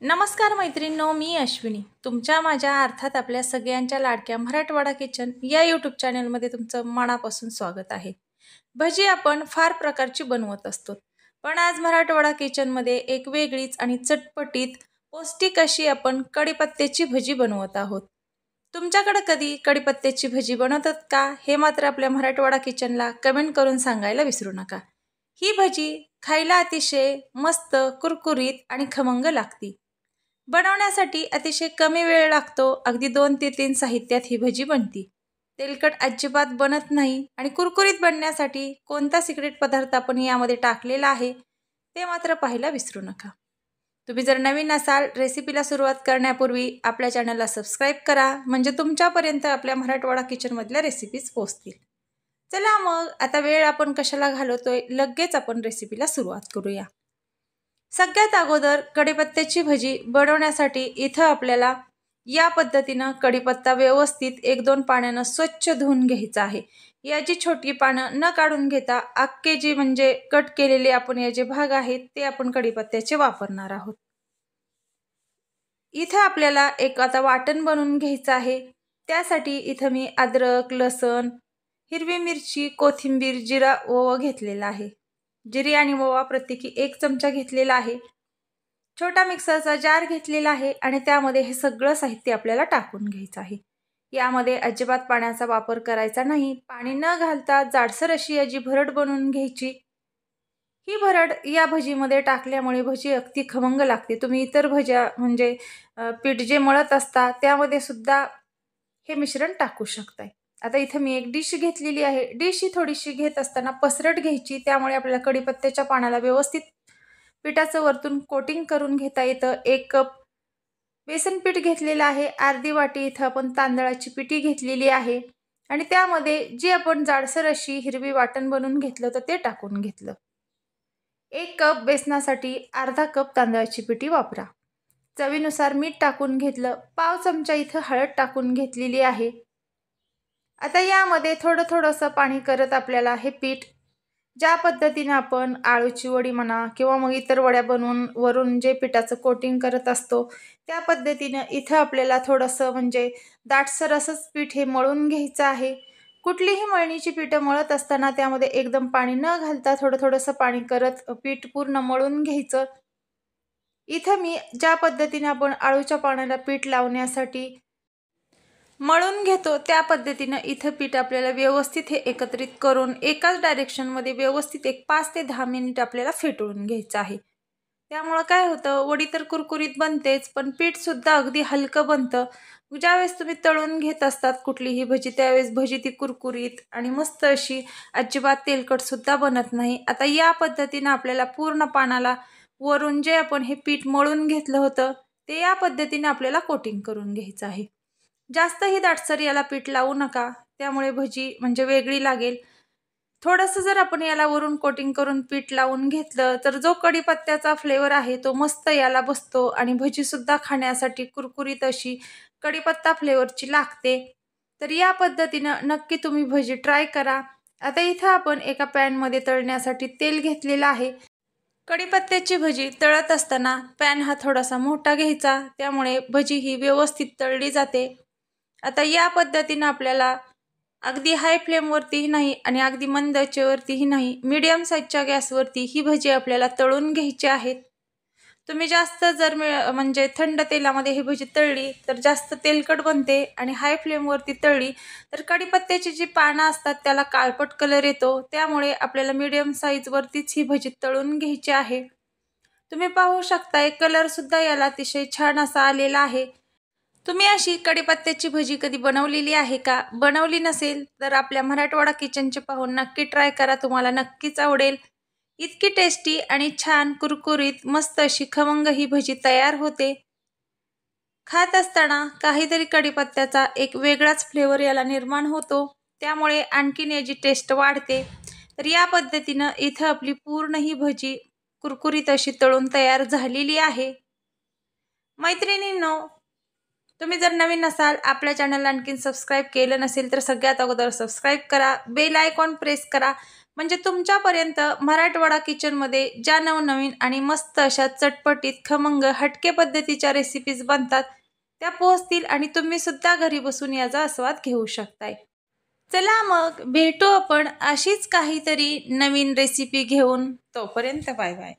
नमस्कार मैत्रिणींनो, मी अश्विनी तुमच्या माझ्या अर्थात आपल्या सगळ्यांच्या लाडक्या मराठवाडा किचन या यूट्यूब चॅनलमध्ये तुमचं मनापासून स्वागत आहे। भजी आपण फार प्रकारची बनवत असतो, पण आज मराठवाडा किचनमध्ये एक वेगळीच आणि चटपटीत पौष्टिक अशी आपण कढीपत्त्याची भजी बनवत आहोत। तुमच्याकडे कधी कढीपत्त्याची भजी बनवतात का हे मात्र आपल्या मराठवाडा किचनला कमेंट करून सांगायला विसरू नका। ही भजी खायला अतिशय मस्त, कुरकुरीत आणि खमंग लागते। बनवण्यासाठी अतिशय कमी वेळ लागतो, अगदी 2 ते 3 साहित्यात ही भजी बनती। तेलकट अजिबात बनत नाही आणि कुरकुरीत बनण्यासाठी कोणता सिक्रेट पदार्थ आपण यामध्ये टाकलेला आहे ते मात्र पाहायला विसरू नका। तुम्ही जर नवीन असाल, रेसिपीला सुरुवात करण्यापूर्वी आपल्या चॅनलला सबस्क्राइब करा, म्हणजे तुमच्यापर्यंत आपल्या मराठवाडा किचनमधल्या रेसिपीज पोहोचतील। चला मग आता वेळ आपण कशाला घालवतोय, लगेच आपण रेसिपीला सुरुवात करूया। सगळ्यात अगोदर कढीपत्त्याची भजी बनवण्यासाठी इथं आपल्याला या पद्धतीनं कढीपत्ता व्यवस्थित 1-2 पाण्यानं स्वच्छ धुवून घ्यायचा आहे। याची छोटी पानं न काढून घेता अख्खे जे म्हणजे कट केलेले आपण याचे भाग आहेत ते आपण कढीपत्त्याचे वापरणार आहोत। इथं आपल्याला एक आता वाटण बनवून घ्यायचं आहे। त्यासाठी इथं मी अद्रक, लसण, हिरवी मिरची, कोथिंबीर, जिरा, ओवा घेतलेला आहे। जिरे आणि ओवा प्रत्येकी 1 चमचा घेतलेला आहे। छोटा मिक्सरचा जार घेतलेला आहे आणि त्यामध्ये हे सगळं साहित्य आपल्याला टाकून घ्यायचं आहे। यामध्ये अजिबात पाण्याचा वापर करायचा नाही। पाणी न घालता जाडसर अशी याची भरड बनवून घ्यायची। ही भरड या भजीमध्ये टाकल्यामुळे भजी अगदी खमंग लागते। तुम्ही इतर भज्या म्हणजे पीठ जे मळत असता त्यामध्ये सुद्धा हे मिश्रण टाकू शकताय। आता इथे मी एक डिश घेतलेली आहे। डिश ही थोडीशी घेत असताना पसरट घ्यायची, त्यामुळे आपल्याला कढीपत्त्याच्या पानाला व्यवस्थित पिठाचं वरतून कोटिंग करून घेता येतं। 1 कप बेसन पीठ घेतलेलं आहे। अर्धी वाटी इथं आपण तांदळाची पिठी घेतलेली आहे आणि त्यामध्ये जी आपण जाडसर अशी हिरवी वाटण बनवून घेतलं होतं ते टाकून घेतलं। 1 कप बेसनासाठी अर्धा कप तांदळाची पिठी वापरा। चवीनुसार मीठ टाकून घेतलं। पाव चमचा इथं हळद टाकून घेतलेली आहे। आता यामध्ये थोडंसं पाणी करत आपल्याला हे पीठ ज्या पद्धतीने आपण आळूची वडी म्हणा किंवा मग इतर वड्या बनवून वरून जे पिठाचं कोटिंग करत असतो त्या पद्धतीने इथं आपल्याला थोडंसं म्हणजे दाटसर असंच पीठ हे मळून घ्यायचं आहे। कुठलीही मळणीची पीठं मळत असताना त्यामध्ये एकदम पाणी न घालता थोडंसं पाणी करत पीठ पूर्ण मळून घ्यायचं। इथं मी ज्या पद्धतीने आपण आळूच्या पाण्याला पीठ लावण्यासाठी मळून घेतो त्या पद्धतीने इथं पीठ आपल्याला व्यवस्थित हे एकत्रित करून एकाच डायरेक्शनमध्ये व्यवस्थित एक 5 ते 10 मिनिट आपल्याला फेटून घ्यायचं आहे। त्यामुळे काय होतं, वडी तर कुरकुरीत बनतेच, पण पीठ सुद्धा अगदी हलकं बनतं। ज्यावेळेस तुम्ही तळून घेत असतात कुठलीही भजी त्यावेळेस भजी ती कुरकुरीत आणि मस्त अशी अजिबात तेलकट सुद्धा बनत नाही। आता या पद्धतीने आपल्याला पूर्ण पानाला वरून जे आपण हे पीठ मळून घेतलं होतं ते या पद्धतीने आपल्याला कोटिंग करून घ्यायचं आहे। जास्तही दाटसर याला पीठ लावू नका, त्यामुळे भजी म्हणजे वेगळी लागेल। थोडंसं जर आपण याला वरून कोटिंग करून पीठ लावून घेतलं तर जो कढीपत्त्याचा फ्लेवर आहे तो मस्त याला बसतो आणि भजी सुद्धा खाण्यासाठी कुरकुरीत अशी कढीपत्ता फ्लेवरची लागते। तर या पद्धतीनं नक्की तुम्ही भजी ट्राय करा। आता इथं आपण एका पॅनमध्ये तळण्यासाठी तेल घेतलेलं आहे। कढीपत्त्याची भजी तळत असताना पॅन हा थोडासा मोठा घ्यायचा, त्यामुळे भजी ही व्यवस्थित तळली जाते। आता या पद्धतीने आपल्याला अगदी हाय फ्लेमवरतीही नाही आणि अगदी मंद आचेवरतीही नाही, मीडियम साईजच्या गॅसवरती ही भजी आपल्याला तळून घ्यायची आहेत। तुम्ही जास्त जर म्हणजे थंड तेलामध्ये ही भजी तळली तर जास्त तेलकट बनते आणि हाय फ्लेमवरती तळली तर कढीपत्त्याची जी पानं असतात त्याला काळपट कलर येतो। त्यामुळे आपल्याला मीडियम साईजवरतीच ही भजी तळून घ्यायची आहे। तुम्ही पाहू शकताय कलर सुद्धा याला अतिशय छान असा आलेला आहे। तुम्ही अशी कढीपत्त्याची भजी कधी बनवलेली आहे का? बनवली नसेल तर आपल्या मराठवाडा किचनचे पाहून नक्की ट्राय करा, तुम्हाला नक्कीच आवडेल। इतकी टेस्टी आणि छान कुरकुरीत मस्त अशी खमंग ही भजी तयार होते। खात असताना काहीतरी कढीपत्त्याचा एक वेगळाच फ्लेवर याला निर्माण होतो, त्यामुळे आणखीन याची टेस्ट वाढते। तर या पद्धतीनं इथं आपली पूर्ण ही भजी कुरकुरीत अशी तळून तयार झालेली आहे। मैत्रिणींनो, तुम्ही जर नवीन असाल, आपल्या चॅनलला आणखीन सबस्क्राइब केलं नसेल तर सगळ्यात अगोदर सबस्क्राइब करा, बेल आयकॉन प्रेस करा, म्हणजे तुमच्यापर्यंत मराठवाडा किचनमध्ये ज्या नवनवीन आणि मस्त अशा चटपटीत खमंग हटके पद्धतीच्या रेसिपीज बनतात त्या पोहोचतील आणि तुम्ही सुद्धा घरी बसून याचा आस्वाद घेऊ शकताय. चला मग भेटू आपण अशीच काहीतरी नवीन रेसिपी घेऊन. तोपर्यंत बाय बाय.